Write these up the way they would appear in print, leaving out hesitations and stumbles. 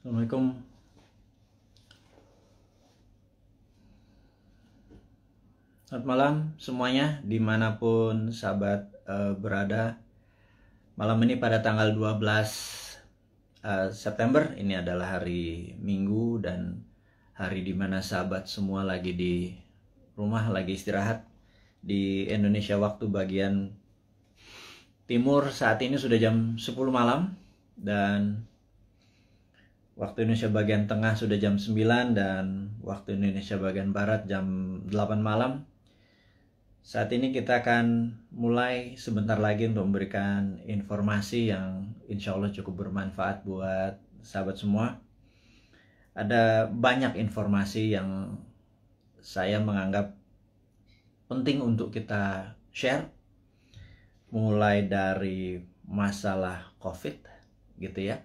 Assalamualaikum. Selamat malam semuanya dimanapun sahabat berada. Malam ini pada tanggal 12 September ini adalah hari Minggu dan hari dimana sahabat semua lagi di rumah, lagi istirahat. Di Indonesia waktu bagian timur saat ini sudah jam 10 malam dan waktu Indonesia bagian tengah sudah jam 9 dan waktu Indonesia bagian barat jam 8 malam. Saat ini kita akan mulai sebentar lagi untuk memberikan informasi yang insya Allah cukup bermanfaat buat sahabat semua. Ada banyak informasi yang saya menganggap penting untuk kita share. Mulai dari masalah COVID gitu ya.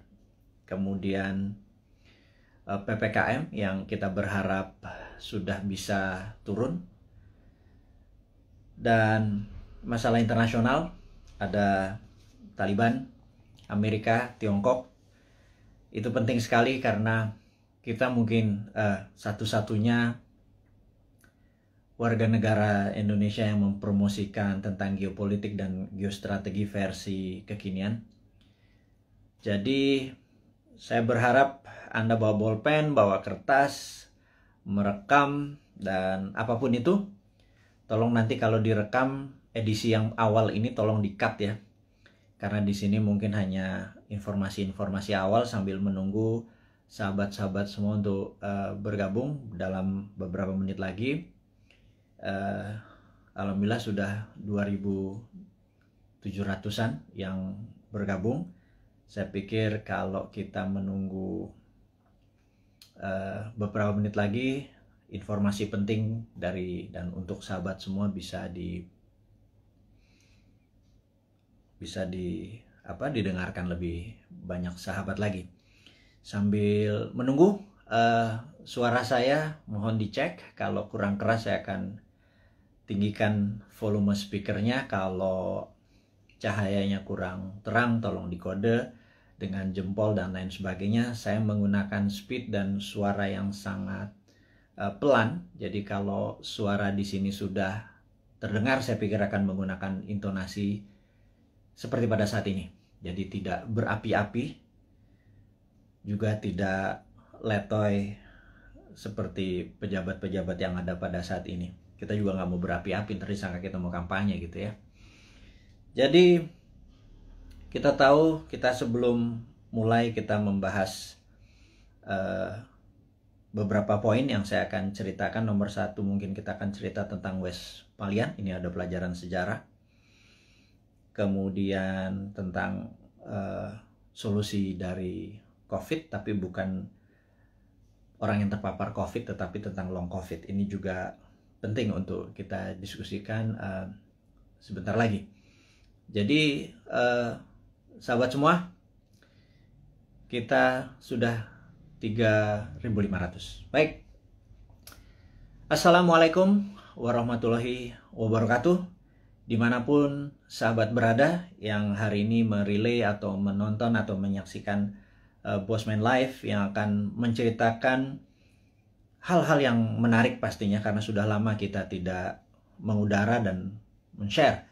Kemudian PPKM yang kita berharap sudah bisa turun. Dan masalah internasional, ada Taliban, Amerika, Tiongkok. Itu penting sekali karena kita mungkin satu-satunya warga negara Indonesia yang mempromosikan tentang geopolitik dan geostrategi versi kekinian. Jadi saya berharap Anda bawa bolpen, bawa kertas, merekam, dan apapun itu, tolong nanti kalau direkam edisi yang awal ini tolong di-cut ya. Karena di sini mungkin hanya informasi-informasi awal sambil menunggu sahabat-sahabat semua untuk bergabung dalam beberapa menit lagi. Alhamdulillah sudah 2.700-an yang bergabung. Saya pikir kalau kita menunggu beberapa menit lagi, informasi penting dari dan untuk sahabat semua bisa didengarkan lebih banyak sahabat lagi. Sambil menunggu suara saya mohon dicek, kalau kurang keras saya akan tinggikan volume speakernya, kalau cahayanya kurang terang tolong dikode dengan jempol dan lain sebagainya. Saya menggunakan speed dan suara yang sangat pelan, jadi kalau suara di sini sudah terdengar, saya pikir akan menggunakan intonasi seperti pada saat ini. Jadi tidak berapi-api, juga tidak letoy seperti pejabat-pejabat yang ada pada saat ini. Kita juga nggak mau berapi-api, ntar disangka kita mau kampanye gitu ya. Jadi kita tahu, kita sebelum mulai kita membahas beberapa poin yang saya akan ceritakan. Nomor satu, mungkin kita akan cerita tentang Westphalian. Ini ada pelajaran sejarah. Kemudian tentang solusi dari COVID, tapi bukan orang yang terpapar COVID, tetapi tentang long COVID. Ini juga penting untuk kita diskusikan sebentar lagi. Jadi sahabat semua, kita sudah 3.500. Baik. Assalamualaikum warahmatullahi wabarakatuh. Dimanapun sahabat berada yang hari ini merelay atau menonton atau menyaksikan Bosman Live yang akan menceritakan hal-hal yang menarik pastinya, karena sudah lama kita tidak mengudara dan men-share.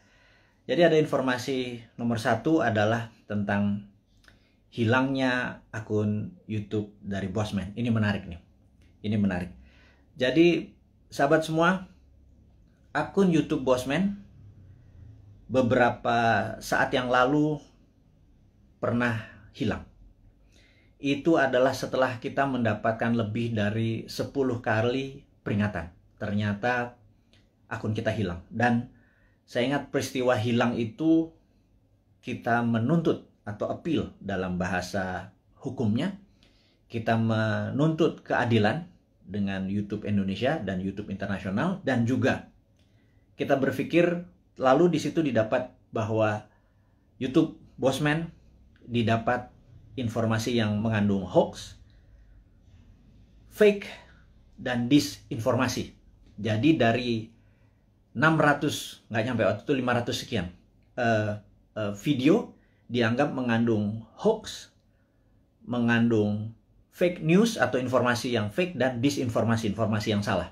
Jadi ada informasi nomor satu adalah tentang hilangnya akun YouTube dari Bosman. Ini menarik nih. Ini menarik. Jadi sahabat semua, akun YouTube Bosman beberapa saat yang lalu pernah hilang. Itu adalah setelah kita mendapatkan lebih dari 10 kali peringatan. Ternyata akun kita hilang. Dan saya ingat peristiwa hilang itu kita menuntut atau appeal dalam bahasa hukumnya. Kita menuntut keadilan dengan YouTube Indonesia dan YouTube internasional, dan juga kita berpikir lalu di situ didapat bahwa YouTube Bosman didapat informasi yang mengandung hoax, fake, dan disinformasi. Jadi dari 600, nggak nyampe waktu itu 500 sekian video dianggap mengandung hoax, mengandung fake news atau informasi yang fake dan disinformasi-informasi yang salah.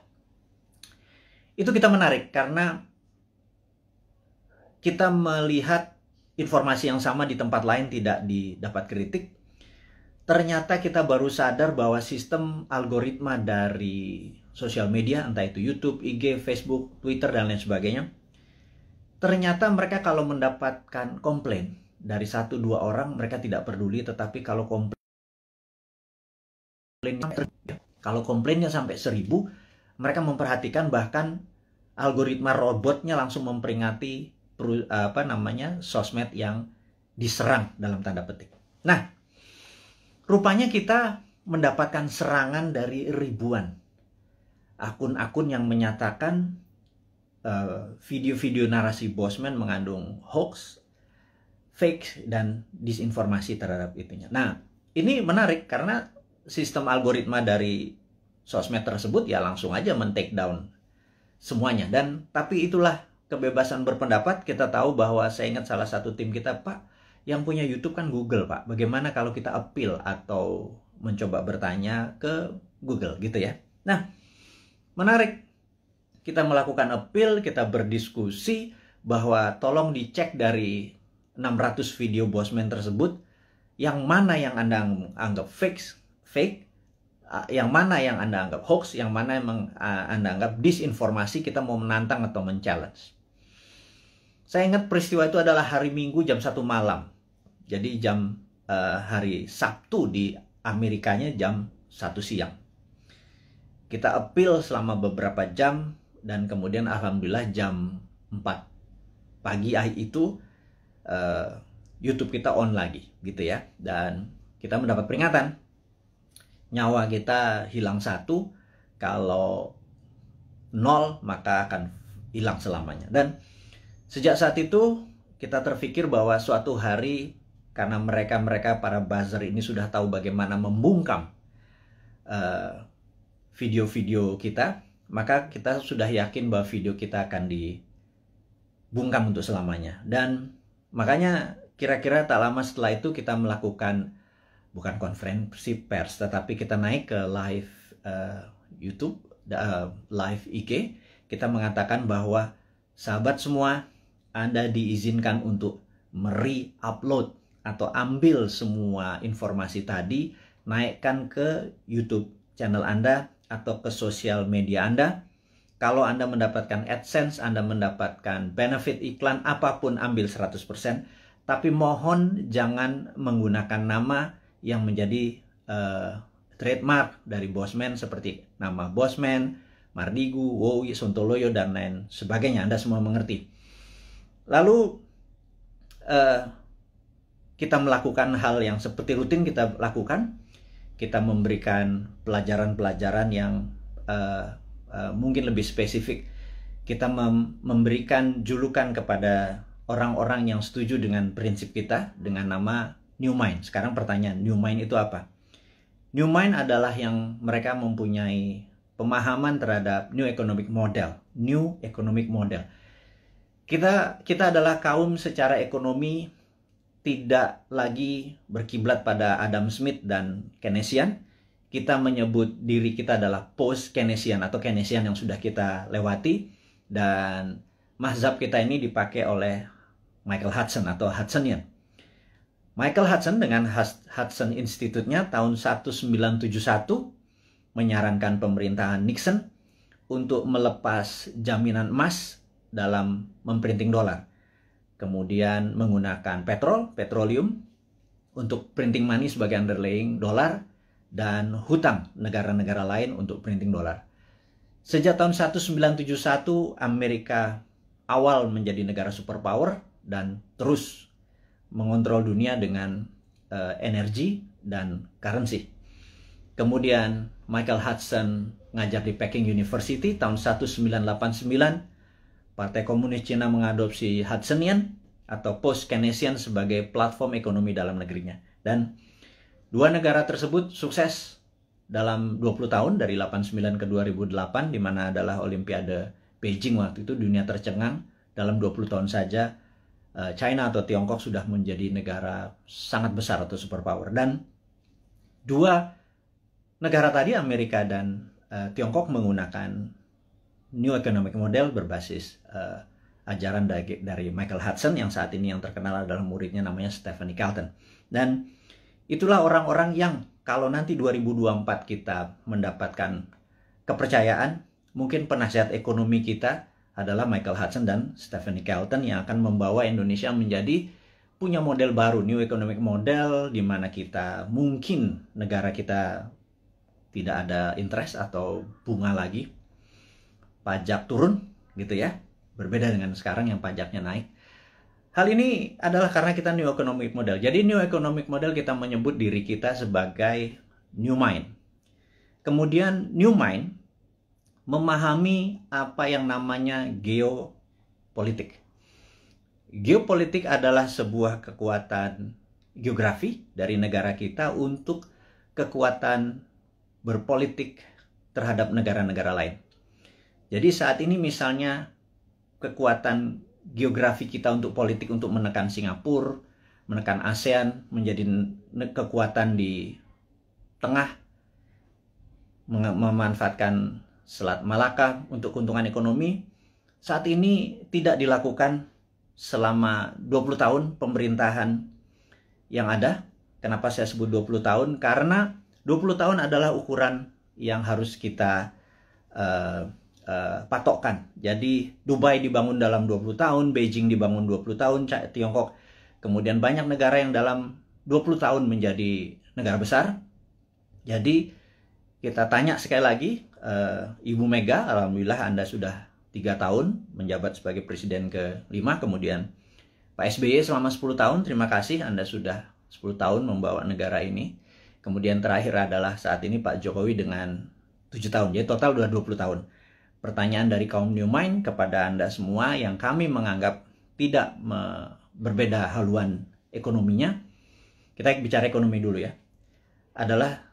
Itu kita menarik karena kita melihat informasi yang sama di tempat lain tidak didapat kritik. Ternyata kita baru sadar bahwa sistem algoritma dari sosial media, entah itu YouTube, IG, Facebook, Twitter, dan lain sebagainya, ternyata mereka kalau mendapatkan komplain dari 1-2 orang, mereka tidak peduli. Tetapi kalau komplainnya sampai 1000, mereka memperhatikan, bahkan algoritma robotnya langsung memperingati sosmed yang diserang dalam tanda petik. Nah, rupanya kita mendapatkan serangan dari ribuan akun-akun yang menyatakan video-video narasi Bosman mengandung hoax, fake, dan disinformasi terhadap itunya. Nah, ini menarik karena sistem algoritma dari sosmed tersebut ya langsung aja men-take down semuanya. Dan tapi itulah kebebasan berpendapat. Kita tahu bahwa saya ingat salah satu tim kita, Pak, yang punya YouTube kan Google, Pak. Bagaimana kalau kita appeal atau mencoba bertanya ke Google gitu ya. Nah, menarik. Kita melakukan appeal, kita berdiskusi bahwa tolong dicek dari 600 video Bosman tersebut, yang mana yang Anda anggap fake, yang mana yang Anda anggap hoax, yang mana yang Anda anggap disinformasi. Kita mau menantang atau men-challenge. Saya ingat peristiwa itu adalah hari Minggu jam 1 malam. Jadi hari Sabtu di Amerikanya jam 1 siang. Kita appeal selama beberapa jam dan kemudian alhamdulillah jam 4 pagi itu YouTube kita on lagi gitu ya. Dan kita mendapat peringatan. Nyawa kita hilang 1, kalau 0 maka akan hilang selamanya. Dan sejak saat itu kita terpikir bahwa suatu hari, karena mereka para buzzer ini sudah tahu bagaimana membungkam video-video kita, maka kita sudah yakin bahwa video kita akan dibungkam untuk selamanya. Dan makanya kira-kira tak lama setelah itu kita melakukan bukan konferensi pers, tetapi kita naik ke live YouTube, live IG. Kita mengatakan bahwa sahabat semua, Anda diizinkan untuk re-upload atau ambil semua informasi tadi, naikkan ke YouTube channel Anda atau ke sosial media Anda. Kalau Anda mendapatkan AdSense, Anda mendapatkan benefit iklan, apapun ambil 100%. Tapi mohon jangan menggunakan nama yang menjadi trademark dari Bosman, seperti nama Bosman, Mardigu, Wowi, Sontoloyo, dan lain sebagainya. Anda semua mengerti. Lalu kita melakukan hal yang seperti rutin kita lakukan. Kita memberikan pelajaran-pelajaran yang mungkin lebih spesifik. Kita memberikan julukan kepada orang-orang yang setuju dengan prinsip kita dengan nama New Mind. Sekarang pertanyaan, New Mind itu apa? New Mind adalah yang mereka mempunyai pemahaman terhadap New Economic Model. New Economic Model. Kita adalah kaum secara ekonomi tidak lagi berkiblat pada Adam Smith dan Keynesian. Kita menyebut diri kita adalah post-Keynesian atau Keynesian yang sudah kita lewati. Dan mazhab kita ini dipakai oleh Michael Hudson atau Hudsonian. Michael Hudson dengan Hudson Institute-nya tahun 1971 menyarankan pemerintahan Nixon untuk melepas jaminan emas dalam memprinting dolar. Kemudian menggunakan petroleum untuk printing money sebagai underlying dolar, dan hutang negara-negara lain untuk printing dolar. Sejak tahun 1971 Amerika awal menjadi negara superpower dan terus mengontrol dunia dengan energi dan currency. Kemudian Michael Hudson ngajar di Peking University tahun 1989. Partai Komunis Cina mengadopsi Hudsonian atau post-Keynesian sebagai platform ekonomi dalam negerinya. Dan dua negara tersebut sukses dalam 20 tahun dari 89 ke 2008, di mana adalah Olimpiade Beijing waktu itu. Dunia tercengang. Dalam 20 tahun saja China atau Tiongkok sudah menjadi negara sangat besar atau superpower. Dan dua negara tadi, Amerika dan Tiongkok, menggunakan New Economic Model berbasis ajaran dari Michael Hudson, yang saat ini yang terkenal adalah muridnya namanya Stephanie Kelton. Dan itulah orang-orang yang kalau nanti 2024 kita mendapatkan kepercayaan, mungkin penasihat ekonomi kita adalah Michael Hudson dan Stephanie Kelton yang akan membawa Indonesia menjadi punya model baru, New Economic Model, di mana kita mungkin negara kita tidak ada interest atau bunga lagi, pajak turun gitu ya, berbeda dengan sekarang yang pajaknya naik. Hal ini adalah karena kita New Economic Model. Jadi New Economic Model kita menyebut diri kita sebagai New Mind. Kemudian New Mind memahami apa yang namanya geopolitik. Geopolitik adalah sebuah kekuatan geografi dari negara kita untuk kekuatan berpolitik terhadap negara-negara lain. Jadi saat ini misalnya kekuatan geografi kita untuk politik untuk menekan Singapura, menekan ASEAN, menjadi kekuatan di tengah, memanfaatkan Selat Malaka untuk keuntungan ekonomi, saat ini tidak dilakukan selama 20 tahun pemerintahan yang ada. Kenapa saya sebut 20 tahun? Karena 20 tahun adalah ukuran yang harus kita patokkan. Jadi Dubai dibangun dalam 20 tahun, Beijing dibangun 20 tahun, Tiongkok, kemudian banyak negara yang dalam 20 tahun menjadi negara besar. Jadi kita tanya sekali lagi, Ibu Mega, alhamdulillah Anda sudah 3 tahun menjabat sebagai presiden ke-5, kemudian Pak SBY selama 10 tahun, terima kasih Anda sudah 10 tahun membawa negara ini. Kemudian terakhir adalah saat ini Pak Jokowi dengan 7 tahun, jadi total sudah 20 tahun. Pertanyaan dari kaum New Mind kepada Anda semua yang kami menganggap tidak berbeda haluan ekonominya, kita bicara ekonomi dulu ya, adalah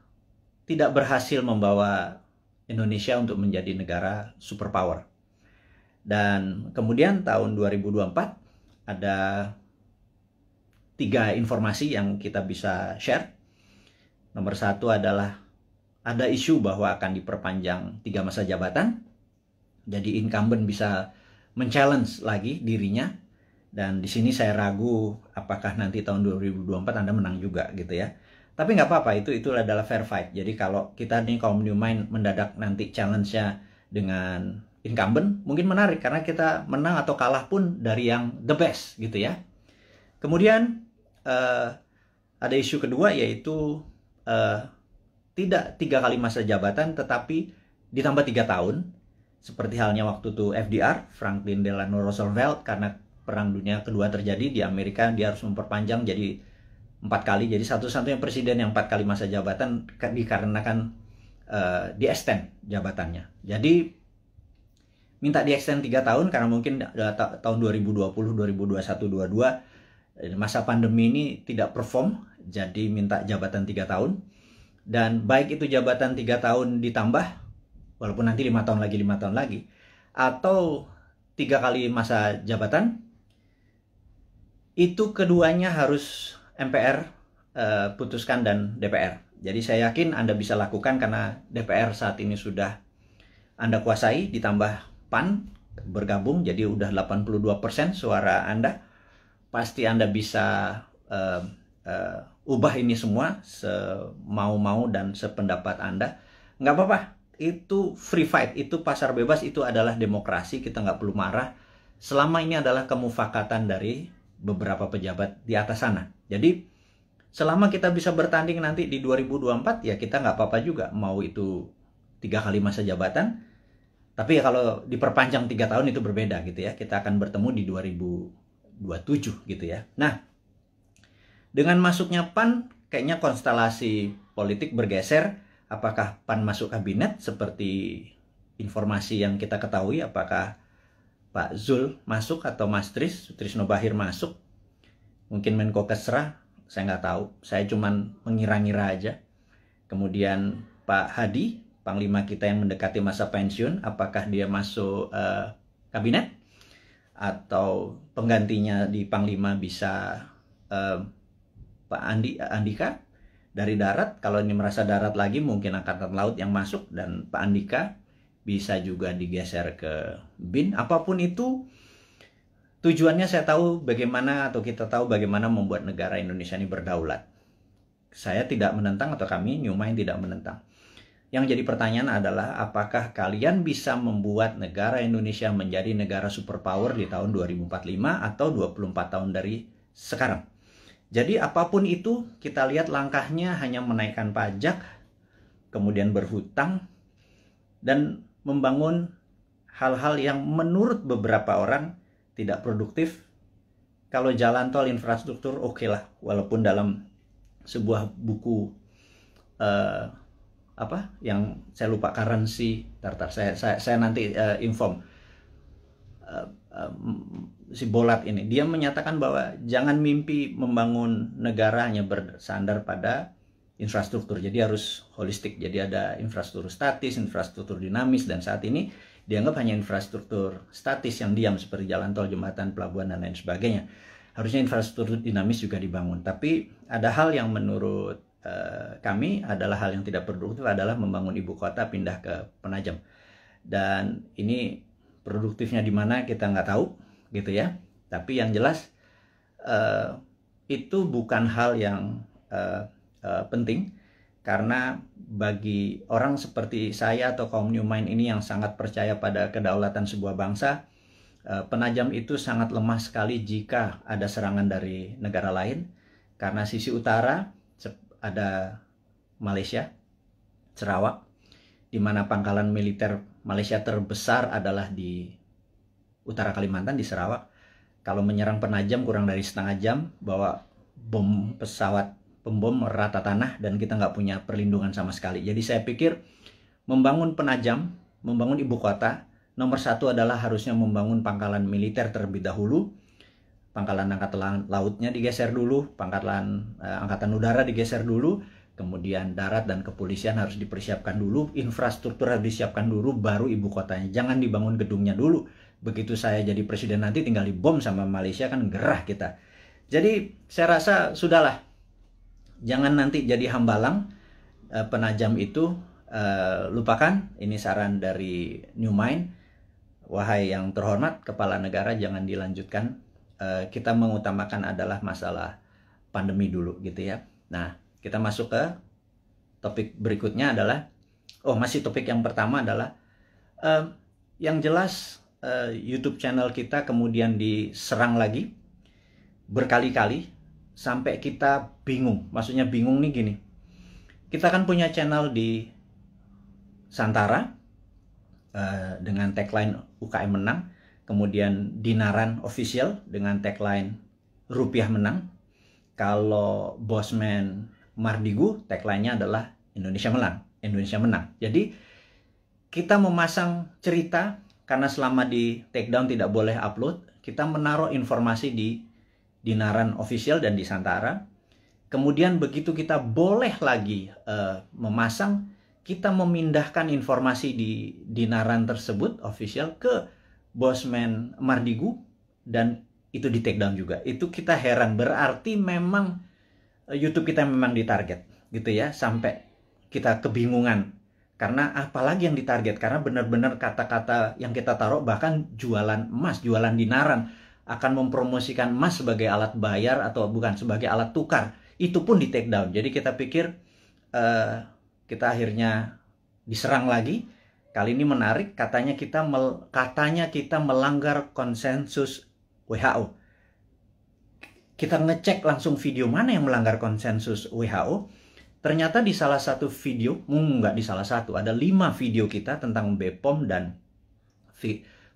tidak berhasil membawa Indonesia untuk menjadi negara superpower. Dan kemudian tahun 2024 ada 3 informasi yang kita bisa share. Nomor 1 adalah ada isu bahwa akan diperpanjang 3 masa jabatan. Jadi incumbent bisa men-challenge lagi dirinya. Dan di sini saya ragu apakah nanti tahun 2024 Anda menang juga gitu ya. Tapi nggak apa-apa, itu adalah fair fight. Jadi kalau kita nih kaum New Mind mendadak nanti challenge-nya dengan incumbent, mungkin menarik karena kita menang atau kalah pun dari yang the best gitu ya. Kemudian ada isu kedua, yaitu tidak 3 kali masa jabatan tetapi ditambah 3 tahun. Seperti halnya waktu itu FDR, Franklin Delano Roosevelt, karena Perang Dunia Kedua terjadi di Amerika, dia harus memperpanjang jadi 4 kali. Jadi satu-satunya presiden yang 4 kali masa jabatan dikarenakan di-extend jabatannya. Jadi minta di-extend 3 tahun karena mungkin tahun 2020, 2021, 2022 masa pandemi ini tidak perform, jadi minta jabatan 3 tahun. Dan baik itu jabatan 3 tahun ditambah, walaupun nanti 5 tahun lagi, atau 3 kali masa jabatan, itu keduanya harus MPR putuskan dan DPR. Jadi saya yakin Anda bisa lakukan karena DPR saat ini sudah Anda kuasai, ditambah PAN bergabung, jadi udah 82% suara Anda. Pasti Anda bisa ubah ini semua semau-mau dan sependapat Anda. Nggak apa-apa, itu free fight, itu pasar bebas, itu adalah demokrasi, kita nggak perlu marah. Selama ini adalah kemufakatan dari beberapa pejabat di atas sana. Jadi selama kita bisa bertanding nanti di 2024, ya kita nggak apa-apa juga. Mau itu 3 kali masa jabatan, tapi ya kalau diperpanjang 3 tahun itu berbeda gitu ya. Kita akan bertemu di 2027 gitu ya. Nah, dengan masuknya PAN, kayaknya konstelasi politik bergeser. Apakah PAN masuk kabinet seperti informasi yang kita ketahui? Apakah Pak Zul masuk atau Mas Trisno Bahir masuk? Mungkin Menko Kesra, saya nggak tahu. Saya cuman mengira-ngira aja. Kemudian Pak Hadi, Panglima kita yang mendekati masa pensiun, apakah dia masuk kabinet? Atau penggantinya di Panglima bisa Pak Andika? dari darat. Kalau ini merasa darat lagi, mungkin Angkatan Laut yang masuk, dan Pak Andika bisa juga digeser ke BIN. Apapun itu, tujuannya saya tahu bagaimana, atau kita tahu bagaimana membuat negara Indonesia ini berdaulat. Saya tidak menentang, atau kami New Mind tidak menentang. Yang jadi pertanyaan adalah, apakah kalian bisa membuat negara Indonesia menjadi negara superpower di tahun 2045 atau 24 tahun dari sekarang? Jadi apapun itu, kita lihat langkahnya hanya menaikkan pajak, kemudian berhutang, dan membangun hal-hal yang menurut beberapa orang tidak produktif. Kalau jalan tol, infrastruktur, oke lah, walaupun dalam sebuah buku yang saya lupa, currency, saya nanti inform, si Bolat ini, dia menyatakan bahwa jangan mimpi membangun negara hanya bersandar pada infrastruktur, jadi harus holistik. Jadi ada infrastruktur statis, infrastruktur dinamis, dan saat ini dianggap hanya infrastruktur statis yang diam seperti jalan tol, jembatan, pelabuhan, dan lain sebagainya. Harusnya infrastruktur dinamis juga dibangun. Tapi ada hal yang menurut kami adalah hal yang tidak produktif, adalah membangun ibu kota pindah ke Penajam. Dan ini produktifnya di mana kita nggak tahu, gitu ya. Tapi yang jelas itu bukan hal yang penting, karena bagi orang seperti saya atau kaum New Mind ini yang sangat percaya pada kedaulatan sebuah bangsa, Penajam itu sangat lemah sekali jika ada serangan dari negara lain, karena sisi utara ada Malaysia, Sarawak, di mana pangkalan militer Malaysia terbesar adalah di utara Kalimantan, di Sarawak. Kalau menyerang Penajam kurang dari setengah jam, bawa bom pesawat pembom rata tanah, dan kita nggak punya perlindungan sama sekali. Jadi saya pikir membangun Penajam, membangun ibu kota, nomor satu adalah harusnya membangun pangkalan militer terlebih dahulu. Pangkalan angkatan lautnya digeser dulu, pangkalan angkatan udara digeser dulu, kemudian darat dan kepolisian harus dipersiapkan dulu, infrastruktur harus disiapkan dulu, baru ibu kotanya. Jangan dibangun gedungnya dulu. Begitu saya jadi presiden nanti tinggal dibom sama Malaysia, kan gerah kita. Jadi saya rasa sudahlah, jangan nanti jadi hambalang. Penajam itu lupakan. Ini saran dari New Mind. Wahai yang terhormat kepala negara, jangan dilanjutkan. Kita mengutamakan adalah masalah pandemi dulu, gitu ya. Nah, kita masuk ke topik berikutnya adalah, masih topik yang pertama adalah yang jelas YouTube channel kita kemudian diserang lagi berkali-kali sampai kita bingung. Maksudnya bingung nih gini, kita kan punya channel di Santara dengan tagline UKM menang, kemudian Dinaran Official dengan tagline Rupiah menang. Kalau Bosman Mardigu tagline-nya adalah Indonesia menang. Jadi kita memasang cerita, karena selama di takedown tidak boleh upload, kita menaruh informasi di Dinaran Official dan di Santara. Kemudian begitu kita boleh lagi memasang, kita memindahkan informasi di Dinaran tersebut official ke Bosman Mardigu, dan itu di take down juga. Itu kita heran, berarti memang YouTube kita memang ditarget, gitu ya, sampai kita kebingungan. Karena apalagi yang ditarget, karena benar-benar kata-kata yang kita taruh, bahkan jualan emas, jualan Dinaran, akan mempromosikan emas sebagai alat bayar atau bukan sebagai alat tukar, itu pun di take down. Jadi kita pikir kita akhirnya diserang lagi. Kali ini menarik, katanya kita melanggar konsensus WHO. Kita ngecek langsung video mana yang melanggar konsensus WHO. Ternyata di salah satu video, nggak di salah satu, ada 5 video kita tentang BPOM dan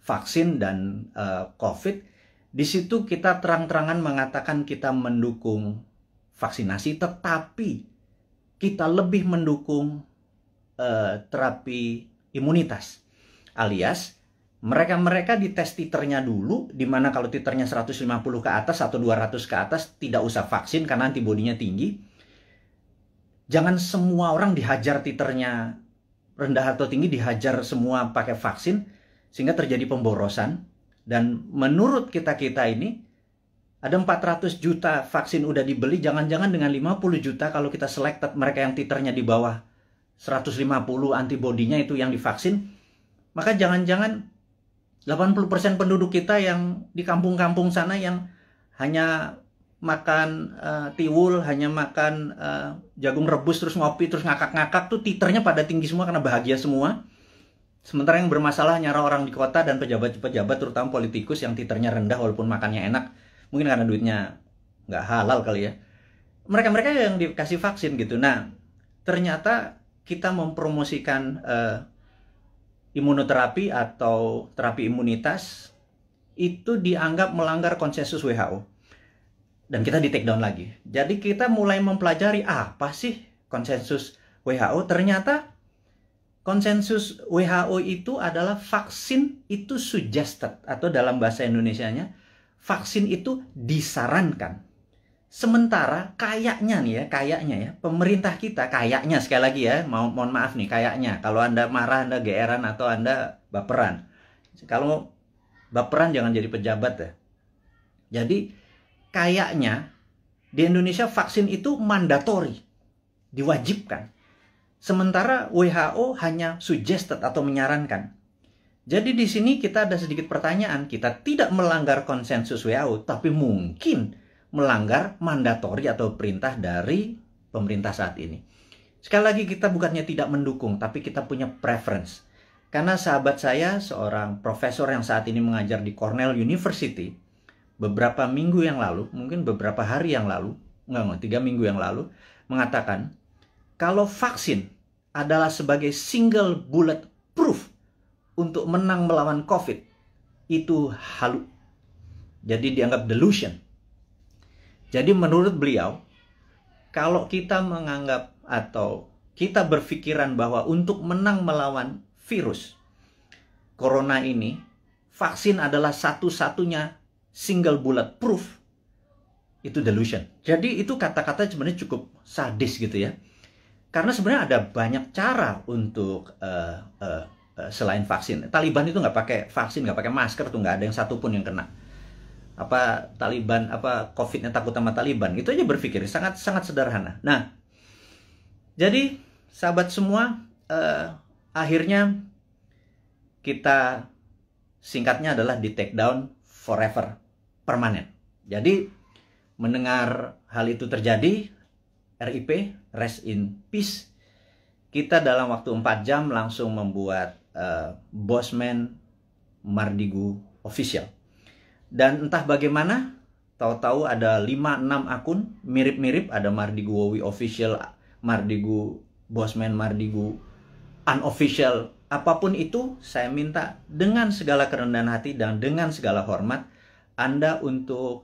vaksin dan COVID. Di situ kita terang-terangan mengatakan kita mendukung vaksinasi, tetapi kita lebih mendukung terapi imunitas, alias mereka dites titernya dulu, dimana kalau titernya 150 ke atas atau 200 ke atas tidak usah vaksin karena antibodinya tinggi. Jangan semua orang dihajar titernya rendah atau tinggi, dihajar semua pakai vaksin, sehingga terjadi pemborosan. Dan menurut kita ini, Ada 400 juta vaksin udah dibeli, jangan-jangan dengan 50 juta kalau kita selected mereka yang titernya di bawah 150 antibodinya itu yang divaksin, maka jangan-jangan 80% penduduk kita yang di kampung-kampung sana yang hanya makan tiwul, hanya makan jagung rebus terus ngopi terus ngakak-ngakak tuh titernya pada tinggi semua karena bahagia semua. Sementara yang bermasalah nyara orang di kota dan pejabat-pejabat terutama politikus yang titernya rendah walaupun makannya enak, mungkin karena duitnya nggak halal kali ya. Mereka-mereka yang dikasih vaksin gitu. Nah, ternyata kita mempromosikan imunoterapi atau terapi imunitas itu dianggap melanggar konsensus WHO. Dan kita di take down lagi. Jadi kita mulai mempelajari apa sih konsensus WHO. Ternyata konsensus WHO itu adalah vaksin itu suggested, atau dalam bahasa Indonesianya vaksin itu disarankan. Sementara kayaknya nih ya, pemerintah kita kayaknya, sekali lagi ya, mohon maaf nih, kayaknya kalau Anda marah, Anda geeran atau Anda baperan. Kalau baperan jangan jadi pejabat ya. Jadi kayaknya di Indonesia vaksin itu mandatori, diwajibkan. Sementara WHO hanya suggested atau menyarankan. Jadi di sini kita ada sedikit pertanyaan, kita tidak melanggar konsensus WHO, tapi mungkin melanggar mandatori atau perintah dari pemerintah saat ini. Sekali lagi kita bukannya tidak mendukung, tapi kita punya preference. Karena sahabat saya, seorang profesor yang saat ini mengajar di Cornell University, beberapa minggu yang lalu, mungkin beberapa hari yang lalu, 3 minggu yang lalu, mengatakan, kalau vaksin adalah sebagai single bullet proof untuk menang melawan COVID, itu halu. Jadi dianggap delusion. Jadi menurut beliau, kalau kita menganggap atau kita berpikiran bahwa untuk menang melawan virus corona ini, vaksin adalah satu-satunya single bullet proof, itu delusion. Jadi itu kata-kata sebenarnya cukup sadis gitu ya. Karena sebenarnya ada banyak cara untuk selain vaksin. Taliban itu nggak pakai vaksin, nggak pakai masker tuh, nggak ada yang satupun yang kena. Apa Taliban, apa COVID-nya takut sama Taliban? Itu aja berpikir sangat sederhana. Nah, jadi sahabat semua, akhirnya kita singkatnya adalah di take down forever, permanen. Jadi mendengar hal itu terjadi, RIP, rest in peace, kita dalam waktu 4 jam langsung membuat Bosman Mardigu official. Dan entah bagaimana, tahu-tahu ada 5-6 akun mirip-mirip, ada Mardigu Wowi official, Mardigu Bosman Mardigu unofficial, apapun itu, saya minta dengan segala kerendahan hati dan dengan segala hormat Anda untuk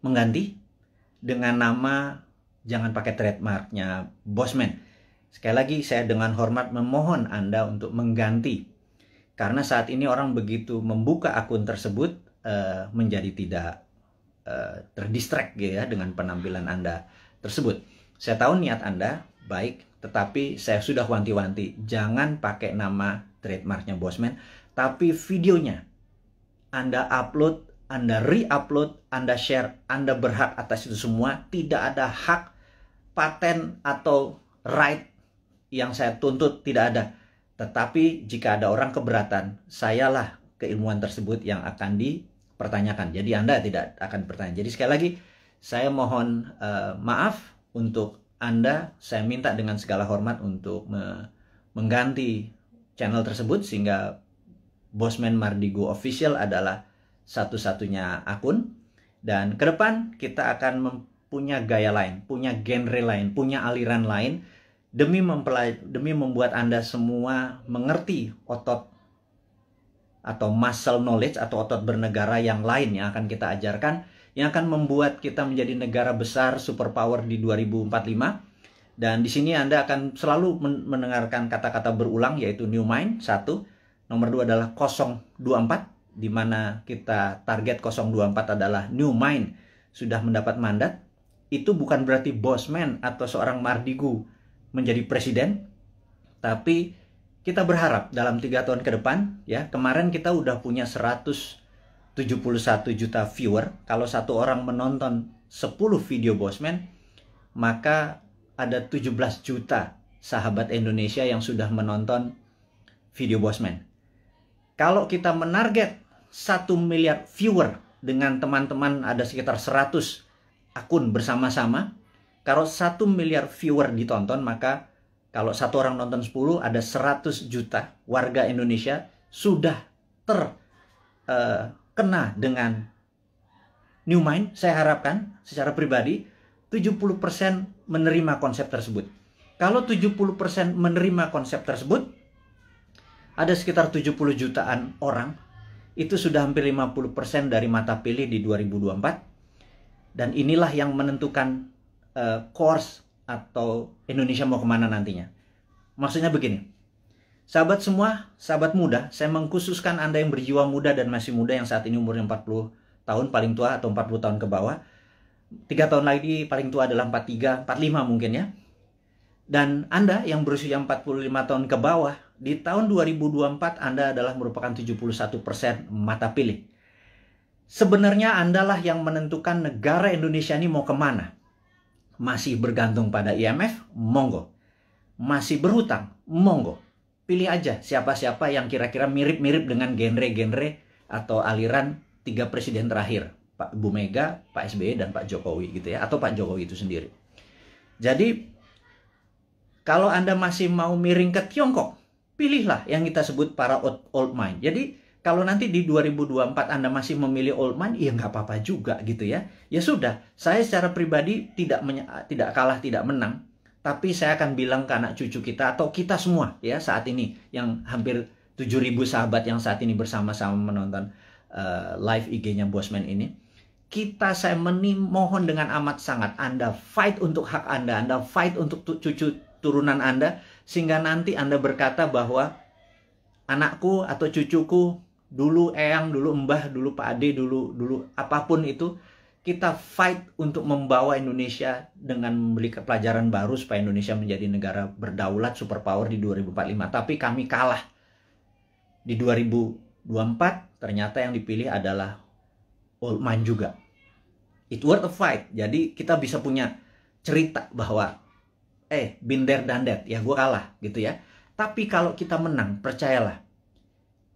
mengganti dengan nama, jangan pakai trademarknya Bosman. Sekali lagi saya dengan hormat memohon Anda untuk mengganti. Karena saat ini orang begitu membuka akun tersebut menjadi tidak terdistract gitu ya dengan penampilan Anda tersebut. Saya tahu niat Anda baik, tetapi saya sudah wanti-wanti, jangan pakai nama trademarknya Bosman, tapi videonya Anda upload, Anda re-upload, Anda share, Anda berhak atas itu semua. Tidak ada hak paten atau right yang saya tuntut, tidak ada. Tetapi jika ada orang keberatan, sayalah keilmuan tersebut yang akan dipertanyakan. Jadi Anda tidak akan bertanya. Jadi sekali lagi, saya mohon maaf untuk Anda. Saya minta dengan segala hormat untuk mengganti channel tersebut, sehingga Bosman Mardigu Official adalah satu-satunya akun. Dan ke depan kita akan punya gaya lain, punya genre lain, punya aliran lain, demi membuat Anda semua mengerti otot atau muscle knowledge atau otot bernegara yang lain yang akan kita ajarkan, yang akan membuat kita menjadi negara besar superpower di 2045. Dan di sini Anda akan selalu mendengarkan kata-kata berulang, yaitu New Mind 1, nomor 2 adalah 024, di mana kita target 024 adalah New Mind sudah mendapat mandat. Itu bukan berarti Bosman atau seorang Mardigu menjadi presiden, tapi kita berharap dalam 3 tahun ke depan, ya, kemarin kita udah punya 100 71 juta viewer. Kalau satu orang menonton 10 video Bosman, maka ada 17 juta sahabat Indonesia yang sudah menonton video Bosman. Kalau kita menarget 1 miliar viewer dengan teman-teman ada sekitar 100 akun bersama-sama, kalau 1 miliar viewer ditonton, maka kalau satu orang nonton 10, ada 100 juta warga Indonesia sudah terkena dengan New Mind. Saya harapkan secara pribadi 70% menerima konsep tersebut. Kalau 70% menerima konsep tersebut, ada sekitar 70 jutaan orang. Itu sudah hampir 50% dari mata pilih di 2024. Dan inilah yang menentukan course atau Indonesia mau kemana nantinya. Maksudnya begini, sahabat semua, sahabat muda, saya mengkhususkan Anda yang berjiwa muda dan masih muda, yang saat ini umurnya 40 tahun paling tua atau 40 tahun ke bawah. 3 tahun lagi paling tua adalah 43, 45 mungkin ya. Dan Anda yang berusia 45 tahun ke bawah, di tahun 2024 Anda adalah merupakan 71% mata pilih. Sebenarnya Anda lah yang menentukan negara Indonesia ini mau kemana. Masih bergantung pada IMF? Monggo. Masih berhutang? Monggo. Pilih aja siapa-siapa yang kira-kira mirip-mirip dengan genre-genre atau aliran 3 presiden terakhir. Pak Bu Mega, Pak SBY, dan Pak Jokowi gitu ya. Atau Pak Jokowi itu sendiri. Jadi, kalau Anda masih mau miring ke Tiongkok, pilihlah yang kita sebut para old mind. Jadi, kalau nanti di 2024 Anda masih memilih old mind, ya nggak apa-apa juga gitu ya. Ya sudah, saya secara pribadi tidak kalah, tidak menang. Tapi saya akan bilang ke anak cucu kita atau kita semua ya saat ini, yang hampir 7.000 sahabat yang saat ini bersama-sama menonton live IG-nya Bosman ini. Saya mohon dengan amat sangat, Anda fight untuk hak Anda, Anda fight untuk cucu turunan Anda, sehingga nanti Anda berkata bahwa anakku atau cucuku, dulu eyang, dulu mbah, dulu Pak Ade, dulu apapun itu, kita fight untuk membawa Indonesia dengan memberi pelajaran baru supaya Indonesia menjadi negara berdaulat, superpower di 2045. Tapi kami kalah. Di 2024 ternyata yang dipilih adalah old mind juga. It worth a fight. Jadi kita bisa punya cerita bahwa been there done that, ya gue kalah gitu ya. Tapi kalau kita menang, percayalah,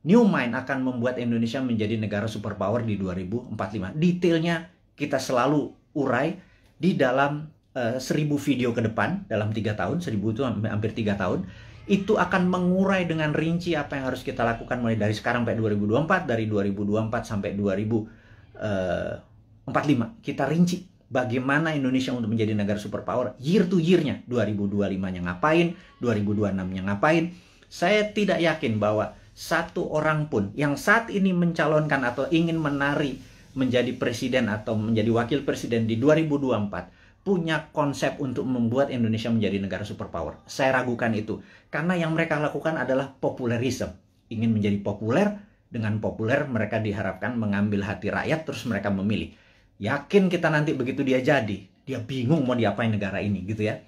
New Mind akan membuat Indonesia menjadi negara superpower di 2045. Detailnya kita selalu urai di dalam 1000 video ke depan, dalam 3 tahun, 1000 itu hampir 3 tahun. Itu akan mengurai dengan rinci apa yang harus kita lakukan mulai dari sekarang sampai 2024, dari 2024 sampai 2045. Kita rinci bagaimana Indonesia untuk menjadi negara superpower year to year-nya. 2025-nya ngapain, 2026-nya ngapain. Saya tidak yakin bahwa satu orang pun yang saat ini mencalonkan atau ingin menjadi presiden atau menjadi wakil presiden di 2024 punya konsep untuk membuat Indonesia menjadi negara superpower. Saya ragukan itu. Karena yang mereka lakukan adalah populerisme. Ingin menjadi populer, dengan populer mereka diharapkan mengambil hati rakyat, terus mereka memilih. Yakin kita nanti begitu dia jadi, dia bingung mau diapain negara ini gitu ya.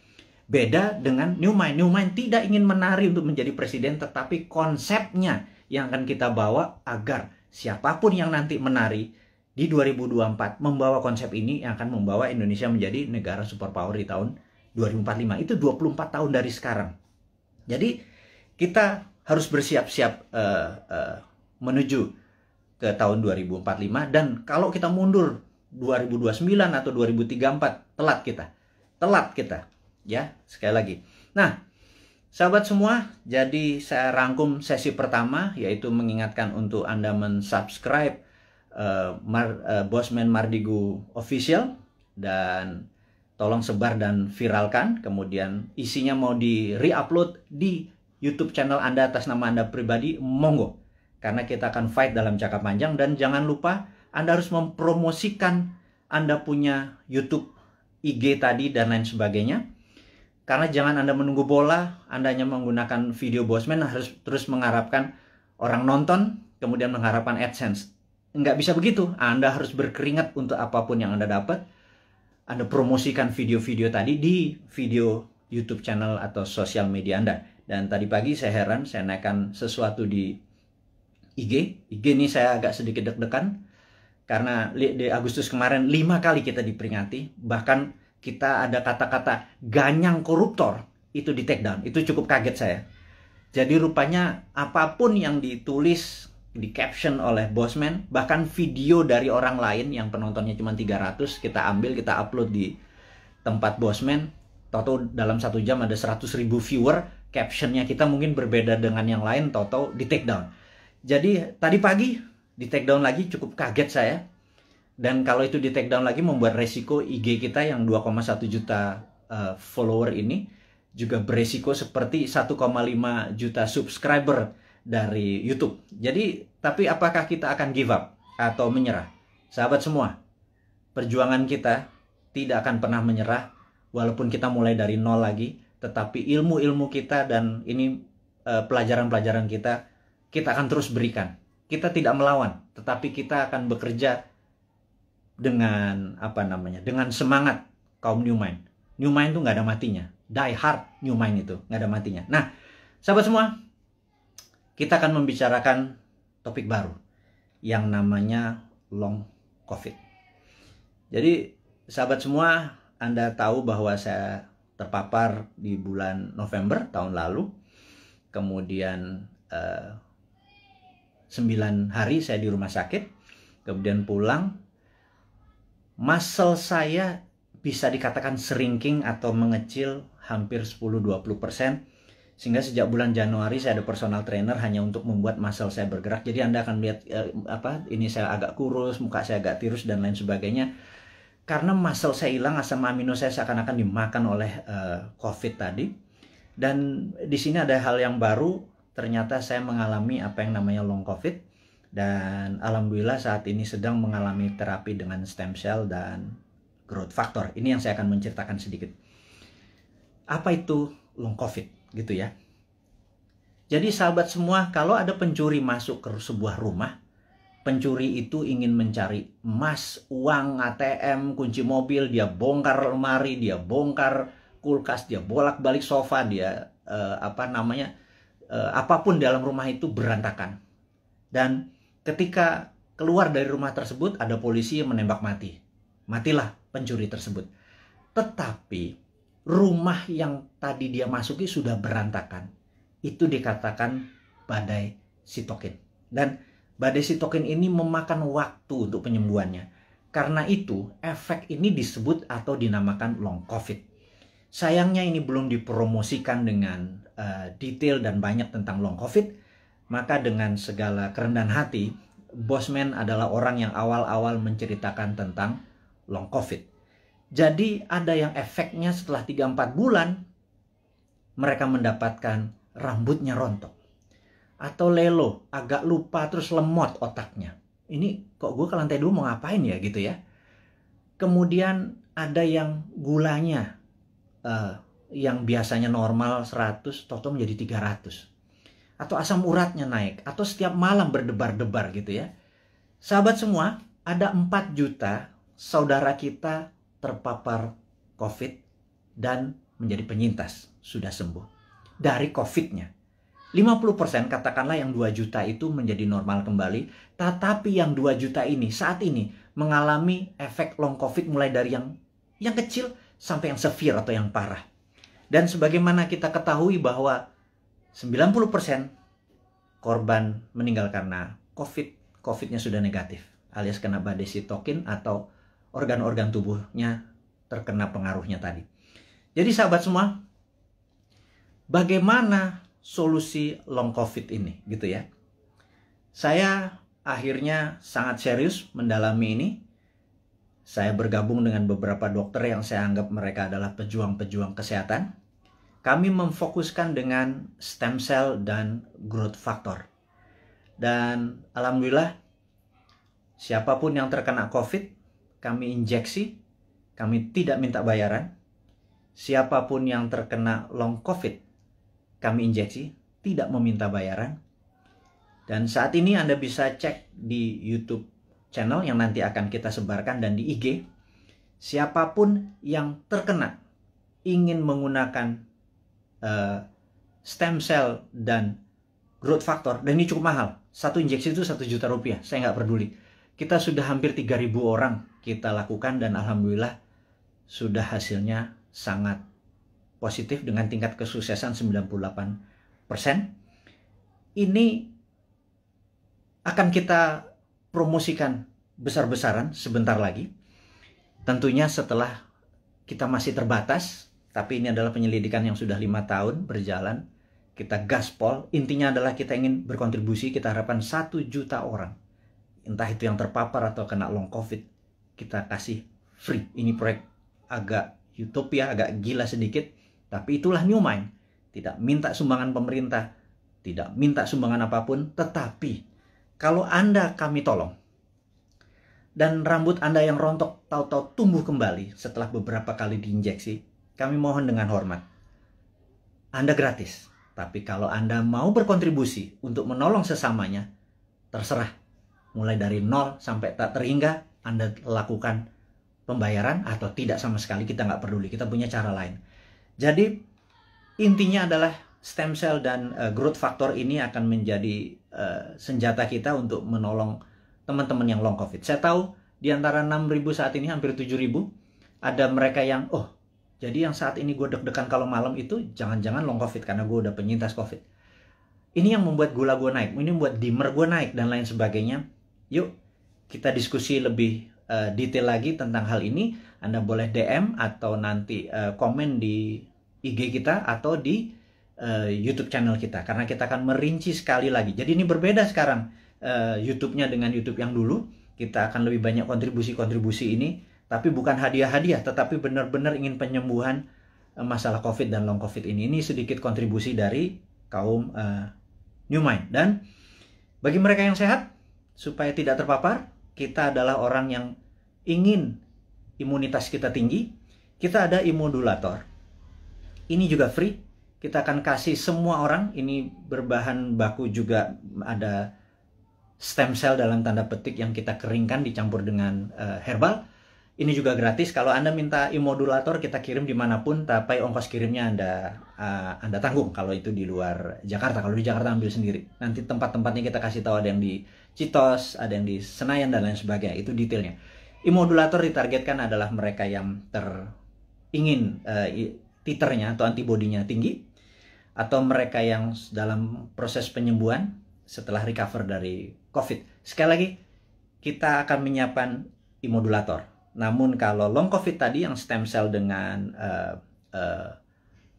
Beda dengan New Mind. New Mind tidak ingin menari untuk menjadi presiden, tetapi konsepnya yang akan kita bawa agar siapapun yang nanti menari di 2024 membawa konsep ini yang akan membawa Indonesia menjadi negara superpower di tahun 2045. Itu 24 tahun dari sekarang. Jadi kita harus bersiap-siap menuju ke tahun 2045, dan kalau kita mundur 2029 atau 2034, telat kita. Ya, sekali lagi. Nah, sahabat semua, jadi saya rangkum sesi pertama, yaitu mengingatkan untuk Anda mensubscribe Bosman Mardigu Official, dan tolong sebar dan viralkan. Kemudian isinya mau di re-upload di YouTube channel Anda atas nama Anda pribadi, monggo. Karena kita akan fight dalam jangka panjang. Dan jangan lupa Anda harus mempromosikan Anda punya YouTube, IG tadi, dan lain sebagainya. Karena jangan Anda menunggu bola, Anda hanya menggunakan video Bosman, harus terus mengharapkan orang nonton, kemudian mengharapkan AdSense. Nggak bisa begitu. Anda harus berkeringat untuk apapun yang Anda dapat. Anda promosikan video-video tadi di video YouTube channel atau sosial media Anda. Dan tadi pagi saya heran, saya naikkan sesuatu di IG. IG ini saya agak sedikit deg-degan. Karena di Agustus kemarin 5 kali kita diperingati, bahkan kita ada kata-kata ganyang koruptor itu di take down. Itu cukup kaget saya. Jadi rupanya apapun yang ditulis, di caption oleh Bosman, bahkan video dari orang lain yang penontonnya cuma 300, kita ambil, kita upload di tempat Bosman, toto dalam 1 jam ada 100.000 viewer, captionnya kita mungkin berbeda dengan yang lain, toto di take down. Jadi tadi pagi di take down lagi, cukup kaget saya. Dan kalau itu di take down lagi membuat resiko IG kita yang 2,1 juta follower ini juga beresiko seperti 1,5 juta subscriber dari YouTube. Jadi, tapi apakah kita akan give up atau menyerah? Sahabat semua, perjuangan kita tidak akan pernah menyerah walaupun kita mulai dari nol lagi, tetapi ilmu-ilmu kita dan ini pelajaran-pelajaran kita akan terus berikan. Kita tidak melawan, tetapi kita akan bekerja dengan dengan semangat kaum New Mind. New Mind itu nggak ada matinya. Die hard New Mind itu nggak ada matinya. Nah, sahabat semua, kita akan membicarakan topik baru yang namanya long COVID. Jadi, sahabat semua, Anda tahu bahwa saya terpapar di bulan November tahun lalu. Kemudian 9 hari saya di rumah sakit, kemudian pulang. Muscle saya bisa dikatakan shrinking atau mengecil hampir 10-20%. Sehingga sejak bulan Januari saya ada personal trainer hanya untuk membuat muscle saya bergerak. Jadi Anda akan lihat ini saya agak kurus, muka saya agak tirus dan lain sebagainya. Karena muscle saya hilang, asam amino saya seakan-akan dimakan oleh COVID tadi. Dan di sini ada hal yang baru, ternyata saya mengalami apa yang namanya long COVID. Dan alhamdulillah saat ini sedang mengalami terapi dengan stem cell dan growth factor. Ini yang saya akan menceritakan sedikit. Apa itu long COVID gitu ya. Jadi sahabat semua, kalau ada pencuri masuk ke sebuah rumah, pencuri itu ingin mencari emas, uang, ATM, kunci mobil, dia bongkar lemari, dia bongkar kulkas, dia bolak-balik sofa, dia apapun dalam rumah itu berantakan. Dan ketika keluar dari rumah tersebut, ada polisi yang menembak mati. Matilah pencuri tersebut. Tetapi rumah yang tadi dia masuki sudah berantakan. Itu dikatakan badai sitokin. Dan badai sitokin ini memakan waktu untuk penyembuhannya. Karena itu, efek ini disebut atau dinamakan long COVID. Sayangnya ini belum dipromosikan dengan detail dan banyak tentang long COVID. Maka dengan segala kerendahan hati, Bosman adalah orang yang awal-awal menceritakan tentang long COVID. Jadi ada yang efeknya setelah 3-4 bulan, mereka mendapatkan rambutnya rontok. Atau lelo, agak lupa terus lemot otaknya. Ini kok gue ke lantai 2 mau ngapain ya gitu ya. Kemudian ada yang gulanya yang biasanya normal 100, toto menjadi 300. Atau asam uratnya naik, atau setiap malam berdebar-debar gitu ya. Sahabat semua, ada 4 juta saudara kita terpapar COVID dan menjadi penyintas, sudah sembuh dari COVID-nya. 50% katakanlah yang 2 juta itu menjadi normal kembali, tetapi yang 2 juta ini saat ini mengalami efek long COVID mulai dari yang kecil sampai yang severe atau yang parah. Dan sebagaimana kita ketahui bahwa 90% korban meninggal karena COVID, COVID-nya sudah negatif, alias kena badai sitokin atau organ-organ tubuhnya terkena pengaruhnya tadi. Jadi sahabat semua, bagaimana solusi long COVID ini gitu ya. Saya akhirnya sangat serius mendalami ini. Saya bergabung dengan beberapa dokter yang saya anggap mereka adalah pejuang-pejuang kesehatan. Kami memfokuskan dengan stem cell dan growth factor. Dan alhamdulillah, siapapun yang terkena COVID, kami injeksi, kami tidak minta bayaran. Siapapun yang terkena long COVID, kami injeksi, tidak meminta bayaran. Dan saat ini Anda bisa cek di YouTube channel yang nanti akan kita sebarkan dan di IG. Siapapun yang terkena ingin menggunakan stem cell dan growth factor, dan ini cukup mahal. 1 injeksi itu 1 juta rupiah, saya nggak peduli. kita sudah hampir 3.000 orang kita lakukan dan alhamdulillah sudah hasilnya sangat positif dengan tingkat kesuksesan 98%. Ini akan kita promosikan besar-besaran sebentar lagi. Tentunya setelah kita masih terbatas, tapi ini adalah penyelidikan yang sudah 5 tahun berjalan. Kita gaspol, intinya adalah kita ingin berkontribusi, kita harapkan 1 juta orang. Entah itu yang terpapar atau kena long COVID, kita kasih free. Ini proyek agak utopia, agak gila sedikit, tapi itulah New Mind. Tidak minta sumbangan pemerintah, tidak minta sumbangan apapun, tetapi kalau Anda kami tolong, dan rambut Anda yang rontok tahu-tahu tumbuh kembali setelah beberapa kali diinjeksi, kami mohon dengan hormat, Anda gratis. Tapi kalau Anda mau berkontribusi untuk menolong sesamanya, terserah. Mulai dari 0 sampai tak terhingga, Anda lakukan pembayaran atau tidak sama sekali, kita nggak peduli, kita punya cara lain. Jadi intinya adalah stem cell dan growth factor ini akan menjadi senjata kita untuk menolong teman-teman yang long COVID. Saya tahu di antara 6.000 saat ini hampir 7.000 ada mereka yang jadi yang saat ini gue deg-degan kalau malam itu jangan-jangan long COVID karena gue udah penyintas COVID. Ini yang membuat gula gue naik, ini membuat dimmer gue naik dan lain sebagainya. Yuk kita diskusi lebih detail lagi tentang hal ini. Anda boleh DM atau nanti komen di IG kita atau di YouTube channel kita, karena kita akan merinci sekali lagi. Jadi ini berbeda sekarang YouTube-nya dengan YouTube yang dulu. Kita akan lebih banyak kontribusi-kontribusi ini, tapi bukan hadiah-hadiah, tetapi benar-benar ingin penyembuhan masalah COVID dan long COVID ini. Ini sedikit kontribusi dari kaum New Mind. Dan bagi mereka yang sehat, supaya tidak terpapar, kita adalah orang yang ingin imunitas kita tinggi. Kita ada immodulator. Ini juga free. Kita akan kasih semua orang. Ini berbahan baku juga ada stem cell dalam tanda petik yang kita keringkan dicampur dengan herbal. Ini juga gratis. Kalau Anda minta immodulator, kita kirim dimanapun, tapi ongkos kirimnya Anda tanggung kalau itu di luar Jakarta. Kalau di Jakarta ambil sendiri. Nanti tempat-tempatnya kita kasih tahu, ada yang di Citos, ada yang di Senayan dan lain sebagainya. Itu detailnya. Immodulator ditargetkan adalah mereka yang ingin titernya atau antibodinya tinggi, atau mereka yang dalam proses penyembuhan setelah recover dari COVID. Sekali lagi, kita akan menyiapkan immodulator. Namun kalau long COVID tadi yang stem cell dengan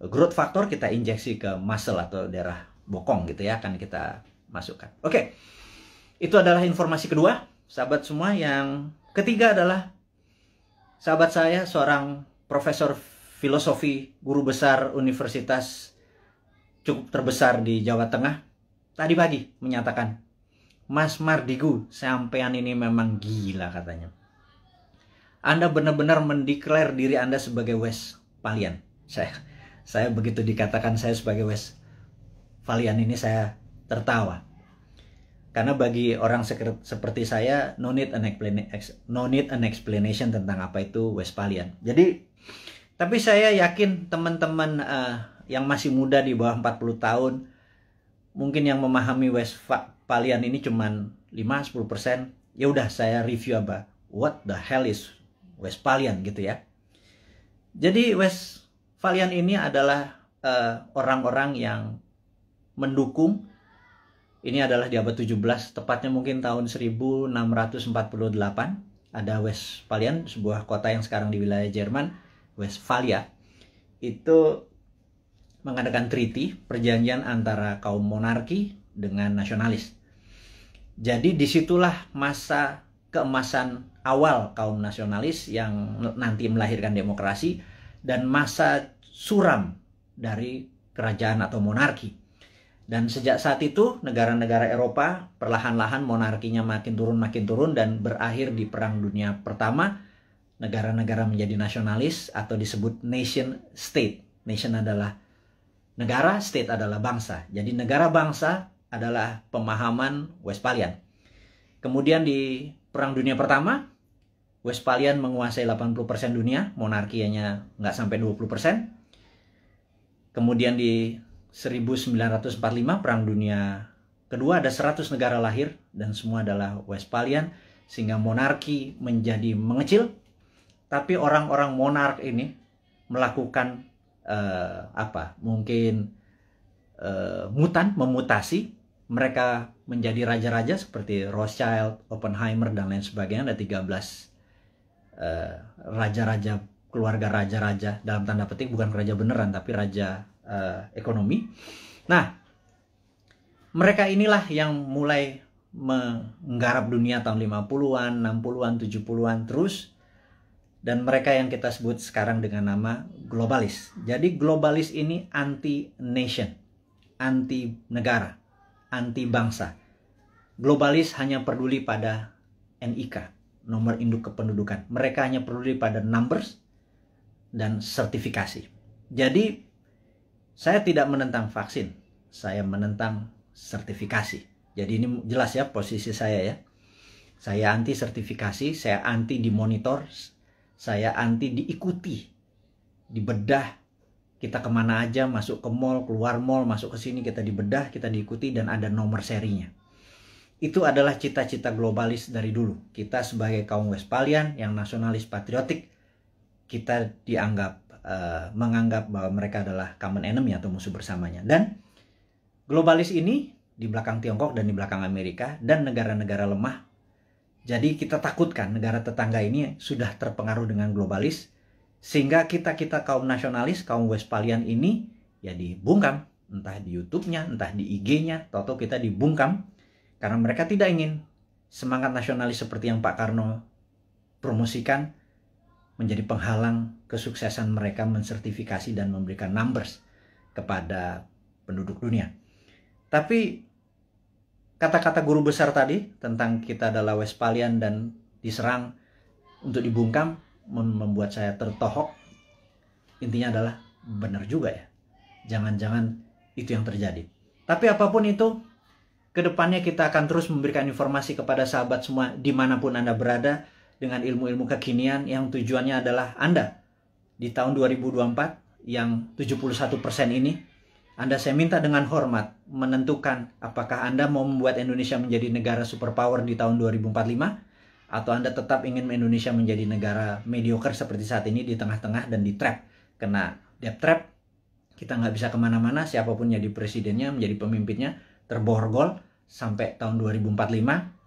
growth factor, kita injeksi ke muscle atau daerah bokong gitu ya, akan kita masukkan. Oke, itu adalah informasi kedua, sahabat semua. Yang ketiga adalah sahabat saya, seorang profesor filosofi, guru besar universitas cukup terbesar di Jawa Tengah, tadi pagi menyatakan, Mas Mardigu, sampean ini memang gila katanya. Anda benar-benar mendeklar diri Anda sebagai Westphalian. Saya begitu dikatakan saya sebagai Westphalian ini saya tertawa. Karena bagi orang seperti saya, no need an explanation tentang apa itu Westphalian. Jadi, tapi saya yakin teman-teman yang masih muda di bawah 40 tahun, mungkin yang memahami Westphalian ini cuman 5-10%. Ya udah, saya review apa. What the hell is Westphalian gitu ya. Jadi Westphalian ini adalah orang-orang yang mendukung. Ini adalah di abad 17, tepatnya mungkin tahun 1648. Ada Westphalian, sebuah kota yang sekarang di wilayah Jerman, Westphalia. Itu mengadakan treaty, perjanjian antara kaum monarki dengan nasionalis. Jadi disitulah masa keemasan awal kaum nasionalis yang nanti melahirkan demokrasi, dan masa suram dari kerajaan atau monarki. Dan sejak saat itu negara-negara Eropa perlahan-lahan monarkinya makin turun dan berakhir di Perang Dunia Pertama. Negara-negara menjadi nasionalis atau disebut nation state. Nation adalah negara, state adalah bangsa. Jadi negara bangsa adalah pemahaman Westphalian. Kemudian di Perang Dunia Pertama, Westphalian menguasai 80% dunia, monarkinya nggak sampai 20%. Kemudian di 1945, Perang Dunia Kedua, ada 100 negara lahir dan semua adalah Westphalian. sehingga monarki menjadi mengecil. Tapi orang-orang monark ini melakukan mungkin memutasi. Mereka menjadi raja-raja seperti Rothschild, Oppenheimer, dan lain sebagainya. Ada 13 raja-raja, keluarga raja-raja, dalam tanda petik, bukan raja beneran, tapi raja ekonomi. Nah, mereka inilah yang mulai menggarap dunia tahun 50-an, 60-an, 70-an terus. Dan mereka yang kita sebut sekarang dengan nama globalis. Jadi globalis ini anti-nation, anti-negara, anti-bangsa. Globalis hanya peduli pada NIK, nomor induk kependudukan. Mereka hanya peduli pada numbers dan sertifikasi. Jadi saya tidak menentang vaksin, saya menentang sertifikasi. Jadi ini jelas ya posisi saya ya. Saya anti sertifikasi, saya anti dimonitor, saya anti diikuti, dibedah. Kita kemana aja, masuk ke mall, keluar mall, masuk ke sini, kita dibedah, kita diikuti, dan ada nomor serinya. Itu adalah cita-cita globalis dari dulu. Kita sebagai kaum Westphalian yang nasionalis patriotik, kita menganggap bahwa mereka adalah common enemy atau musuh bersamanya. Dan globalis ini di belakang Tiongkok dan di belakang Amerika dan negara-negara lemah. Jadi kita takutkan negara tetangga ini sudah terpengaruh dengan globalis, sehingga kita kaum nasionalis, kaum Westphalian ini ya dibungkam, entah di YouTube-nya, entah di IG-nya, atau kita dibungkam karena mereka tidak ingin semangat nasionalis seperti yang Pak Karno promosikan menjadi penghalang kesuksesan mereka mensertifikasi dan memberikan numbers kepada penduduk dunia. Tapi kata-kata guru besar tadi tentang kita adalah Westphalian dan diserang untuk dibungkam membuat saya tertohok. Intinya adalah benar juga ya. Jangan-jangan itu yang terjadi. Tapi apapun itu, kedepannya kita akan terus memberikan informasi kepada sahabat semua dimanapun Anda berada dengan ilmu-ilmu kekinian yang tujuannya adalah Anda di tahun 2024 yang 71% ini, Anda saya minta dengan hormat menentukan apakah Anda mau membuat Indonesia menjadi negara superpower di tahun 2045 atau Anda tetap ingin Indonesia menjadi negara mediocre seperti saat ini di tengah-tengah dan di trap. Kena debt trap, kita nggak bisa kemana-mana, siapapun jadi presidennya, menjadi pemimpinnya, terborgol sampai tahun 2045.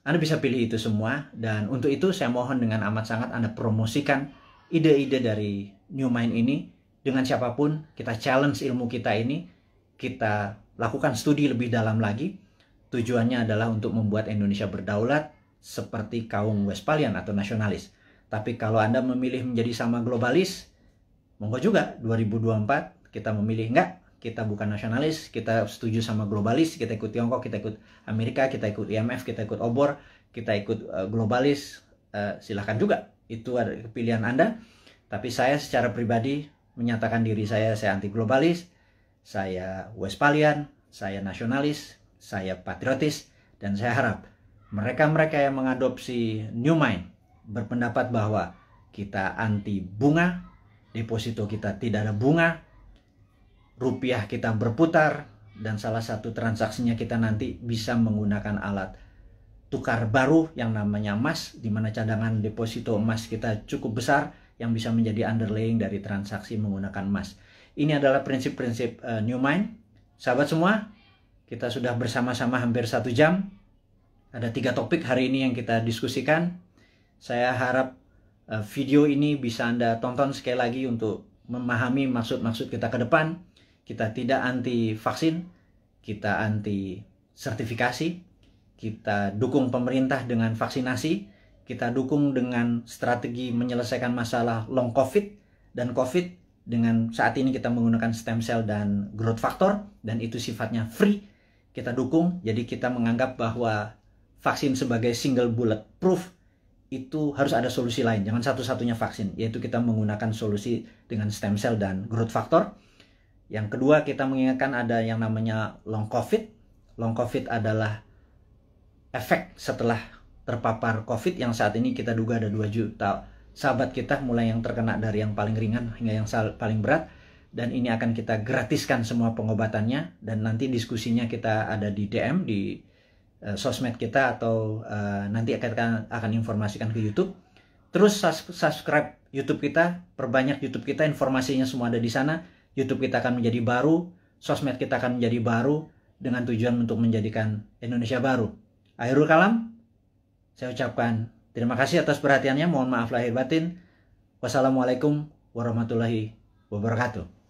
Anda bisa pilih itu semua, dan untuk itu saya mohon dengan amat sangat Anda promosikan ide-ide dari New Mind ini dengan siapapun. Kita challenge ilmu kita ini, kita lakukan studi lebih dalam lagi. Tujuannya adalah untuk membuat Indonesia berdaulat seperti kaum Westphalian atau nasionalis. Tapi kalau Anda memilih menjadi sama globalis, monggo juga 2024 kita memilih enggak, kita bukan nasionalis, kita setuju sama globalis, kita ikut Tiongkok, kita ikut Amerika, kita ikut IMF, kita ikut obor, kita ikut globalis, silahkan juga. Itu ada pilihan Anda. Tapi saya secara pribadi menyatakan diri saya anti globalis, saya Westphalian, saya nasionalis, saya patriotis, dan saya harap mereka-mereka yang mengadopsi New Mind berpendapat bahwa kita anti bunga, deposito kita tidak ada bunga, rupiah kita berputar, dan salah satu transaksinya kita nanti bisa menggunakan alat tukar baru yang namanya emas, di mana cadangan deposito emas kita cukup besar yang bisa menjadi underlying dari transaksi menggunakan emas. Ini adalah prinsip-prinsip New Mind. Sahabat semua, kita sudah bersama-sama hampir 1 jam. Ada 3 topik hari ini yang kita diskusikan. Saya harap video ini bisa Anda tonton sekali lagi untuk memahami maksud-maksud kita ke depan. Kita tidak anti vaksin, kita anti sertifikasi, kita dukung pemerintah dengan vaksinasi, kita dukung dengan strategi menyelesaikan masalah long COVID dan COVID dengan saat ini kita menggunakan stem cell dan growth factor, dan itu sifatnya free. Kita dukung, jadi kita menganggap bahwa vaksin sebagai single bullet proof itu harus ada solusi lain, jangan satu-satunya vaksin, yaitu kita menggunakan solusi dengan stem cell dan growth factor. Yang kedua, kita mengingatkan ada yang namanya long COVID. Long COVID adalah efek setelah terpapar COVID yang saat ini kita duga ada 2 juta sahabat kita, mulai yang terkena dari yang paling ringan hingga yang paling berat, dan ini akan kita gratiskan semua pengobatannya, dan nanti diskusinya kita ada di DM di sosmed kita atau nanti akan informasikan ke YouTube. Terus subscribe YouTube kita, perbanyak YouTube kita, informasinya semua ada di sana. YouTube kita akan menjadi baru, sosmed kita akan menjadi baru dengan tujuan untuk menjadikan Indonesia baru. Akhirul kalam, saya ucapkan terima kasih atas perhatiannya. Mohon maaf lahir batin. Wassalamualaikum warahmatullahi wabarakatuh.